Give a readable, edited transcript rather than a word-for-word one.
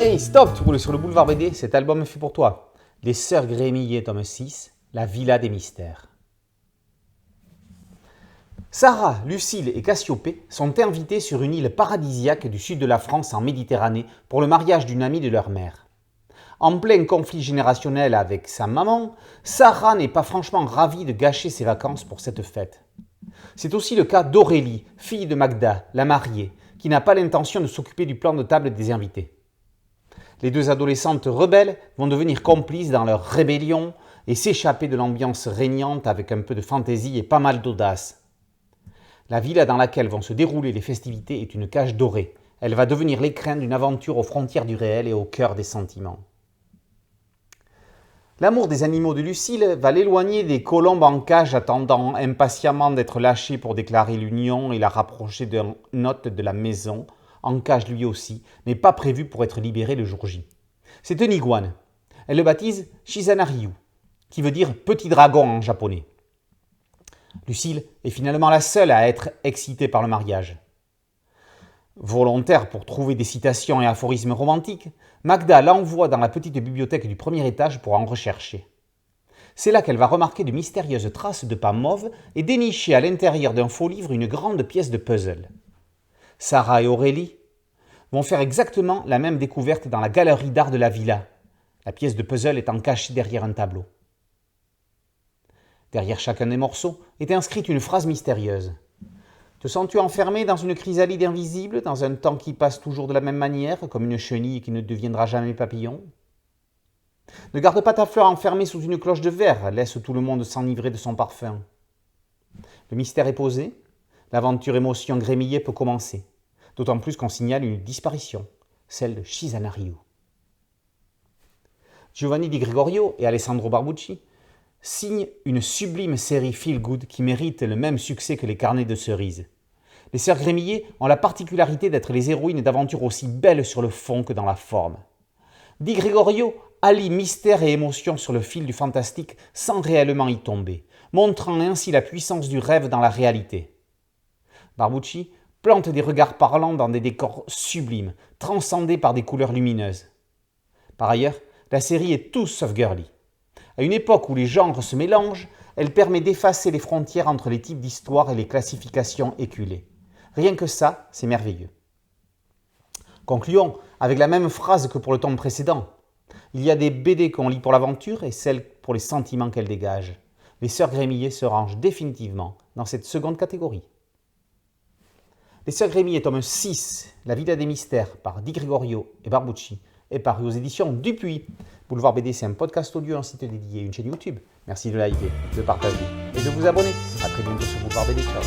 Hey, stop, tu roules sur le boulevard BD, cet album est fait pour toi. Les Sœurs Grémillet, tome 6, La Villa des Mystères. Sarah, Lucille et Cassiopée sont invitées sur une île paradisiaque du sud de la France en Méditerranée pour le mariage d'une amie de leur mère. En plein conflit générationnel avec sa maman, Sarah n'est pas franchement ravie de gâcher ses vacances pour cette fête. C'est aussi le cas d'Aurélie, fille de Magda, la mariée, qui n'a pas l'intention de s'occuper du plan de table des invités. Les deux adolescentes rebelles vont devenir complices dans leur rébellion et s'échapper de l'ambiance régnante avec un peu de fantaisie et pas mal d'audace. La villa dans laquelle vont se dérouler les festivités est une cage dorée. Elle va devenir l'écrin d'une aventure aux frontières du réel et au cœur des sentiments. L'amour des animaux de Lucille va l'éloigner des colombes en cage attendant impatiemment d'être lâchées pour déclarer l'union et la rapprocher d'un hôte de la maison, en cage lui aussi, mais pas prévu pour être libéré le jour J. C'est une iguane. Elle le baptise Shizanaryu, qui veut dire petit dragon en japonais. Lucille est finalement la seule à être excitée par le mariage. Volontaire pour trouver des citations et aphorismes romantiques, Magda l'envoie dans la petite bibliothèque du premier étage pour en rechercher. C'est là qu'elle va remarquer de mystérieuses traces de pas mauves et dénicher à l'intérieur d'un faux livre une grande pièce de puzzle. Sarah et Aurélie vont faire exactement la même découverte dans la galerie d'art de la villa, la pièce de puzzle étant cachée derrière un tableau. Derrière chacun des morceaux est inscrite une phrase mystérieuse. Te sens-tu enfermé dans une chrysalide invisible, dans un temps qui passe toujours de la même manière, comme une chenille qui ne deviendra jamais papillon ? Ne garde pas ta fleur enfermée sous une cloche de verre, laisse tout le monde s'enivrer de son parfum. Le mystère est posé, l'aventure émotion Grémillet peut commencer, d'autant plus qu'on signale une disparition, celle de Shizanaryu. Giovanni Di Gregorio et Alessandro Barbucci signent une sublime série feel-good qui mérite le même succès que les carnets de cerises. Les Sœurs Grémillet ont la particularité d'être les héroïnes d'aventures aussi belles sur le fond que dans la forme. Di Gregorio allie mystère et émotion sur le fil du fantastique sans réellement y tomber, montrant ainsi la puissance du rêve dans la réalité. Barbucci plante des regards parlants dans des décors sublimes, transcendés par des couleurs lumineuses. Par ailleurs, la série est tout sauf girly. À une époque où les genres se mélangent, elle permet d'effacer les frontières entre les types d'histoires et les classifications éculées. Rien que ça, c'est merveilleux. Concluons avec la même phrase que pour le tome précédent. Il y a des BD qu'on lit pour l'aventure et celles pour les sentiments qu'elles dégagent. Les Sœurs Grémillet se rangent définitivement dans cette seconde catégorie. Les Sœurs Grémillet, tome 6, La Villa des Mystères, par Di Gregorio et Barbucci, est paru aux éditions Dupuis. Boulevard BD, c'est un podcast audio, un site dédié et une chaîne YouTube. Merci de liker, de partager et de vous abonner. A très bientôt sur Boulevard BD. Ciao.